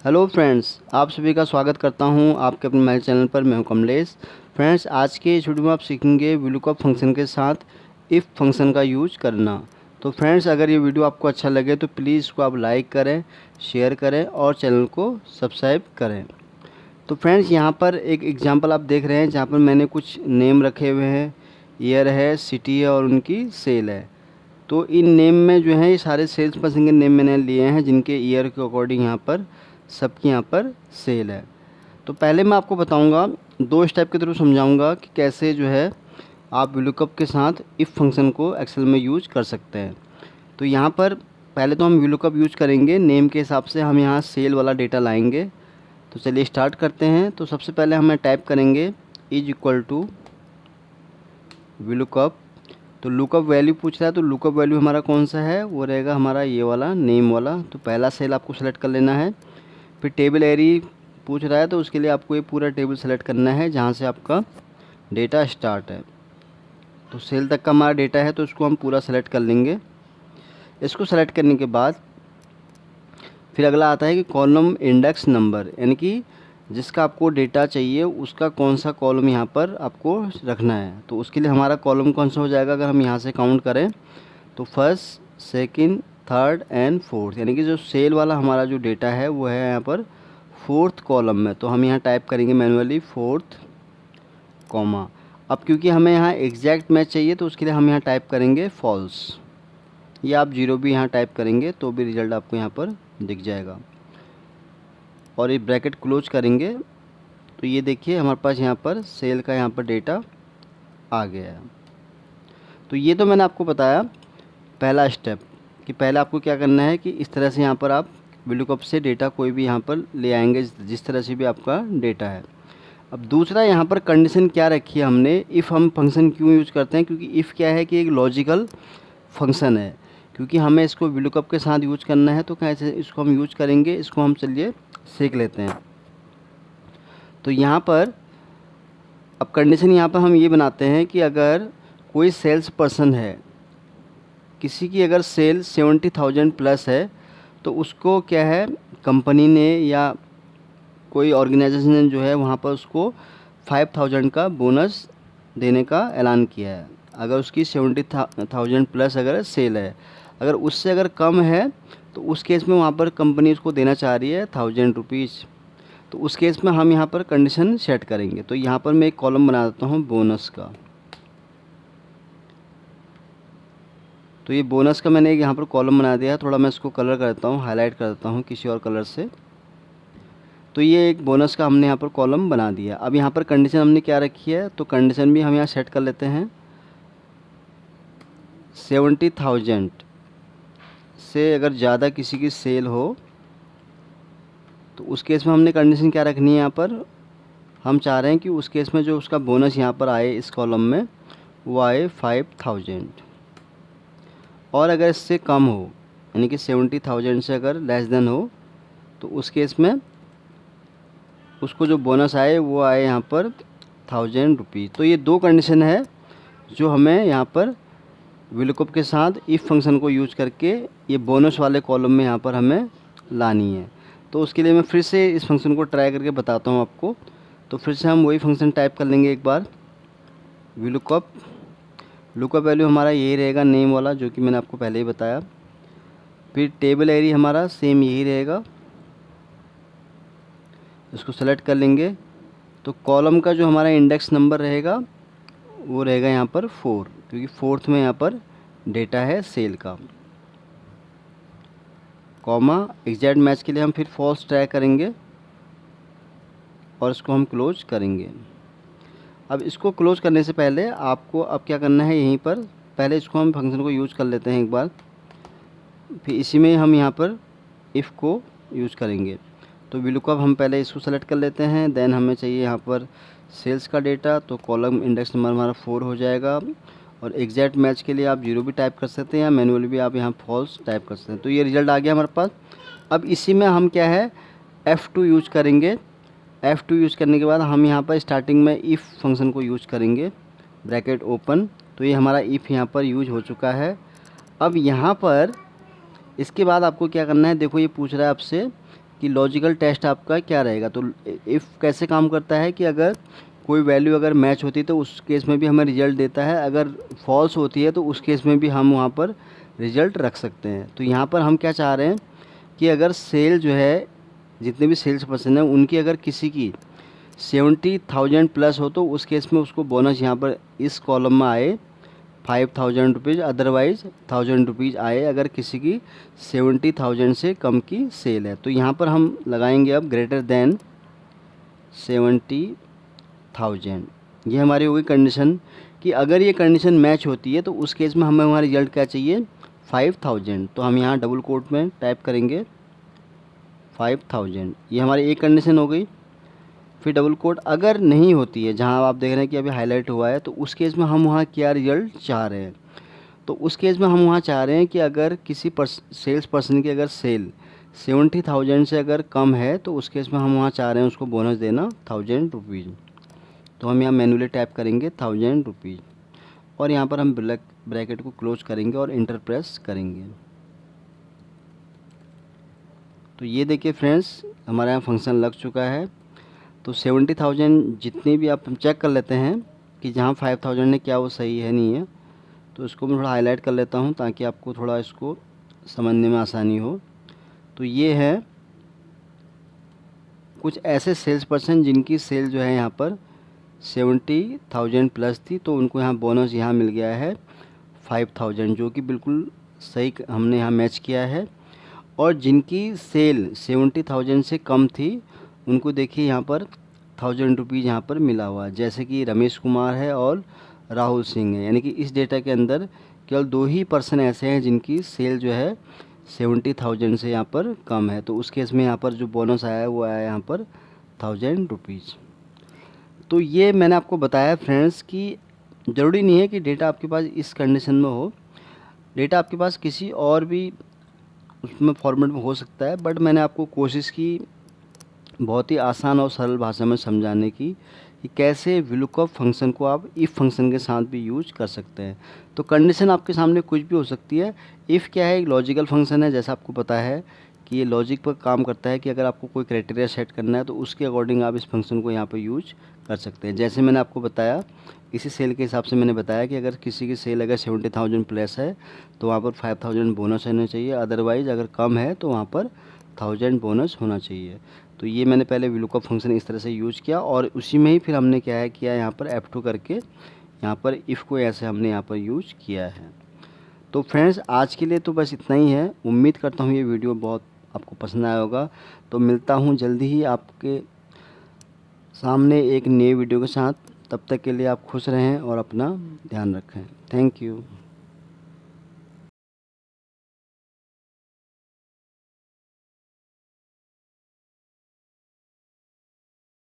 Hello friends, आप सभी का स्वागत करता हूं आपके अपने मेरे चैनल पर। मैं हूं कमलेश। फ्रेंड्स, आज के इस वीडियो में आप सीखेंगे VLOOKUP फंक्शन के साथ इफ़ फंक्शन का यूज करना। तो फ्रेंड्स, अगर ये वीडियो आपको अच्छा लगे तो प्लीज़ इसको आप लाइक करें, शेयर करें और चैनल को सब्सक्राइब करें। तो फ्रेंड्स, यहाँ पर एक एग्जांपल आप देख रहे हैं जहाँ पर मैंने कुछ नेम रखे हुए हैं। ईयर है, सिटी है और उनकी सेल है। तो इन नेम में जो है ये सारे सेल्स पर्सन के नेम मैंने लिए हैं जिनके ईयर के अकॉर्डिंग यहाँ पर सबकी यहाँ पर सेल है। तो पहले मैं आपको बताऊंगा, दो स्टेप के थ्रू समझाऊंगा कि कैसे जो है आप VLOOKUP के साथ इफ़ फंक्शन को एक्सेल में यूज कर सकते हैं। तो यहाँ पर पहले तो हम VLOOKUP यूज करेंगे, नेम के हिसाब से हम यहाँ सेल वाला डेटा लाएंगे। तो चलिए स्टार्ट करते हैं। तो सबसे पहले हमें टाइप करेंगे इज इक्वल टू VLOOKUP। तो लुकअप वैल्यू पूछ रहा है, तो लुकअप वैल्यू हमारा कौन सा है, वो रहेगा हमारा ये वाला नेम वाला। तो पहला सेल आपको सेलेक्ट कर लेना है। फिर टेबल एरी पूछ रहा है, तो उसके लिए आपको ये पूरा टेबल सेलेक्ट करना है जहाँ से आपका डेटा स्टार्ट है। तो सेल तक का हमारा डेटा है तो उसको हम पूरा सेलेक्ट कर लेंगे। इसको सेलेक्ट करने के बाद फिर अगला आता है कि कॉलम इंडेक्स नंबर, यानी कि जिसका आपको डेटा चाहिए उसका कौन सा कॉलम यहाँ पर आपको रखना है। तो उसके लिए हमारा कॉलम कौन सा हो जाएगा, अगर हम यहाँ से काउंट करें तो first, second, third and fourth, यानी कि जो सेल वाला हमारा जो डेटा है वो है यहाँ पर फोर्थ कॉलम में। तो हम यहाँ टाइप करेंगे मैनुअली फोर्थ कॉमा। अब क्योंकि हमें यहाँ एग्जैक्ट मैच चाहिए तो उसके लिए हम यहाँ टाइप करेंगे फॉल्स, या आप जीरो भी यहाँ टाइप करेंगे तो भी रिजल्ट आपको यहाँ पर दिख जाएगा। और ये ब्रैकेट क्लोज करेंगे तो ये देखिए हमारे पास यहाँ पर सेल का यहाँ पर डेटा आ गया है। तो ये तो मैंने आपको बताया पहला स्टेप कि पहले आपको क्या करना है कि इस तरह से यहाँ पर आप VLOOKUP से डेटा कोई भी यहाँ पर ले आएंगे जिस तरह से भी आपका डेटा है। अब दूसरा यहाँ पर कंडीशन क्या रखी है हमने, इफ़ हम फंक्शन क्यों यूज़ करते हैं, क्योंकि इफ़ क्या है कि एक लॉजिकल फंक्शन है। क्योंकि हमें इसको VLOOKUP के साथ यूज करना है तो कैसे इसको हम यूज करेंगे, इसको हम चलिए सीख लेते हैं। तो यहाँ पर अब कंडीशन यहाँ पर हम ये बनाते हैं कि अगर कोई सेल्स पर्सन है, किसी की अगर सेल 70,000 प्लस है तो उसको क्या है, कंपनी ने या कोई ऑर्गेनाइजेशन ने जो है वहाँ पर उसको 5,000 का बोनस देने का ऐलान किया है। अगर उसकी 70,000 प्लस अगर सेल है, अगर उससे अगर कम है तो उस केस में वहाँ पर कंपनी उसको देना चाह रही है 1,000 रुपीज़। तो उस केस में हम यहाँ पर कंडीशन सेट करेंगे। तो यहाँ पर मैं एक कॉलम बना देता हूँ बोनस का। तो ये बोनस का मैंने यहाँ पर कॉलम बना दिया है। थोड़ा मैं इसको कलर करता हूँ, हाईलाइट कर देता हूँ किसी और कलर से। तो ये एक बोनस का हमने यहाँ पर कॉलम बना दिया। अब यहाँ पर कंडीशन हमने क्या रखी है, तो कंडीशन भी हम यहाँ सेट कर लेते हैं। 70,000 से अगर ज़्यादा किसी की सेल हो तो उस केस में हमने कंडीशन क्या रखनी है, यहाँ पर हम चाह रहे हैं कि उस केस में जो उसका बोनस यहाँ पर आए इस कॉलम में वो आए 5,000। और अगर इससे कम हो, यानी कि 70,000 से अगर लेस देन हो, तो उस केस में उसको जो बोनस आए वो आए यहाँ पर 1,000 रुपीज़। तो ये दो कंडीशन है जो हमें यहाँ पर VLOOKUP के साथ इफ़ फंक्शन को यूज करके ये बोनस वाले कॉलम में यहाँ पर हमें लानी है। तो उसके लिए मैं फिर से इस फंक्शन को ट्राई करके बताता हूँ आपको। तो फिर से हम वही फंक्शन टाइप कर लेंगे एक बार, VLOOKUP। लुकअप वैल्यू हमारा यही रहेगा नेम वाला, जो कि मैंने आपको पहले ही बताया। फिर टेबल एरी हमारा सेम यही रहेगा, इसको सेलेक्ट कर लेंगे। तो कॉलम का जो हमारा इंडेक्स नंबर रहेगा वो रहेगा यहाँ पर 4, क्योंकि फोर्थ में यहाँ पर डेटा है सेल का। कॉमा एग्जैक्ट मैच के लिए हम फिर फॉल्स ट्राई करेंगे और इसको हम क्लोज करेंगे। अब इसको क्लोज करने से पहले आपको अब क्या करना है, यहीं पर पहले इसको हम फंक्शन को यूज़ कर लेते हैं एक बार, फिर इसी में हम यहाँ पर इफ़ को यूज़ करेंगे। तो VLOOKUP हम पहले इसको सेलेक्ट कर लेते हैं, देन हमें चाहिए यहाँ पर सेल्स का डेटा। तो कॉलम इंडेक्स नंबर हमारा 4 हो जाएगा। और एग्जैक्ट मैच के लिए आप 0 भी टाइप कर सकते हैं या मैनुअली भी आप यहाँ फॉल्स टाइप कर सकते हैं। तो ये रिज़ल्ट आ गया हमारे पास। अब इसी में हम क्या है, F2 यूज करेंगे। F2 यूज़ करने के बाद हम यहाँ पर स्टार्टिंग में इफ़ फंक्शन को यूज करेंगे, ब्रैकेट ओपन। तो ये हमारा इफ़ यहाँ पर यूज हो चुका है। अब यहाँ पर इसके बाद आपको क्या करना है, देखो ये पूछ रहा है आपसे कि लॉजिकल टेस्ट आपका क्या रहेगा। तो इफ़ कैसे काम करता है कि अगर कोई वैल्यू अगर मैच होती है तो उस केस में भी हमें रिज़ल्ट देता है, अगर फॉल्स होती है तो उस केस में भी हम वहाँ पर रिज़ल्ट रख सकते हैं। तो यहाँ पर हम क्या चाह रहे हैं कि अगर सेल जो है, जितने भी सेल्स पर्सन हैं उनकी अगर किसी की 70,000 प्लस हो तो उस केस में उसको बोनस यहाँ पर इस कॉलम में आए 5,000 रुपीज़, अदरवाइज़ 1,000 रुपीज़ आए अगर किसी की 70,000 से कम की सेल है। तो यहाँ पर हम लगाएंगे अब ग्रेटर देन 70,000। ये हमारी होगी कंडीशन कि अगर ये कंडीशन मैच होती है तो उस केस में हमें हमारा रिजल्ट क्या चाहिए, 5,000। तो हम यहाँ डबल कोट में टाइप करेंगे 5,000। ये हमारी एक कंडीशन हो गई। फिर डबल कोट अगर नहीं होती है, जहाँ आप देख रहे हैं कि अभी हाईलाइट हुआ है, तो उस केस में हम वहाँ क्या रिजल्ट चाह रहे हैं। तो उस केस में हम वहाँ चाह रहे हैं कि अगर किसी सेल्स पर्सन की अगर सेल 70,000 से अगर कम है तो उस केस में हम वहाँ चाह रहे हैं उसको बोनस देना 1,000 रुपीज़। तो हम यहाँ मैनुअली टाइप करेंगे 1,000 रुपीज़ और यहाँ पर हम ब्रैकेट को क्लोज करेंगे और इंटर प्रेस करेंगे। तो ये देखिए फ्रेंड्स, हमारे यहाँ फंक्शन लग चुका है। तो 70,000 जितनी भी आप चेक कर लेते हैं कि जहाँ 5,000 ने क्या वो सही है नहीं है। तो इसको मैं थोड़ा हाईलाइट कर लेता हूँ ताकि आपको थोड़ा इसको समझने में आसानी हो। तो ये है कुछ ऐसे सेल्स पर्सन जिनकी सेल जो है यहाँ पर 70,000 प्लस थी, तो उनको यहाँ बोनस यहाँ मिल गया है 5,000, जो कि बिल्कुल सही हमने यहाँ मैच किया है। और जिनकी सेल 70,000 से कम थी उनको देखिए यहाँ पर 1,000 रुपीज़ यहाँ पर मिला हुआ है, जैसे कि रमेश कुमार है और राहुल सिंह है। यानी कि इस डेटा के अंदर केवल 2 ही पर्सन ऐसे हैं जिनकी सेल जो है 70,000 से यहाँ पर कम है। तो उस केस में यहाँ पर जो बोनस आया है वो आया है यहाँ पर 1,000 रुपीज़। तो ये मैंने आपको बताया फ्रेंड्स कि ज़रूरी नहीं है कि डेटा आपके पास इस कंडीशन में हो, डेटा आपके पास किसी और भी उसमें फॉर्मेट में हो सकता है, बट मैंने आपको कोशिश की बहुत ही आसान और सरल भाषा में समझाने की कि कैसे VLOOKUP फंक्शन को आप इफ़ फंक्शन के साथ भी यूज कर सकते हैं। तो कंडीशन आपके सामने कुछ भी हो सकती है। इफ़ क्या है, एक लॉजिकल फंक्शन है, जैसा आपको पता है कि ये लॉजिक पर काम करता है कि अगर आपको कोई क्राइटेरिया सेट करना है तो उसके अकॉर्डिंग आप इस फंक्शन को यहाँ पर यूज कर सकते हैं। जैसे मैंने आपको बताया, इसी सेल के हिसाब से मैंने बताया कि अगर किसी की सेल अगर 70,000 प्लस है तो वहाँ पर 5,000 बोनस होना चाहिए, अदरवाइज़ अगर कम है तो वहाँ पर 1,000 बोनस होना चाहिए। तो ये मैंने पहले VLOOKUP फंक्शन इस तरह से यूज़ किया और उसी में ही फिर हमने क्या है किया यहाँ पर F2 करके यहाँ पर इफ़ को ऐसे हमने यहाँ पर यूज़ किया है। तो फ्रेंड्स, आज के लिए तो बस इतना ही है। उम्मीद करता हूँ ये वीडियो बहुत आपको पसंद आया होगा। तो मिलता हूँ जल्दी ही आपके सामने एक नए वीडियो के साथ। तब तक के लिए आप खुश रहें और अपना ध्यान रखें। Thank you.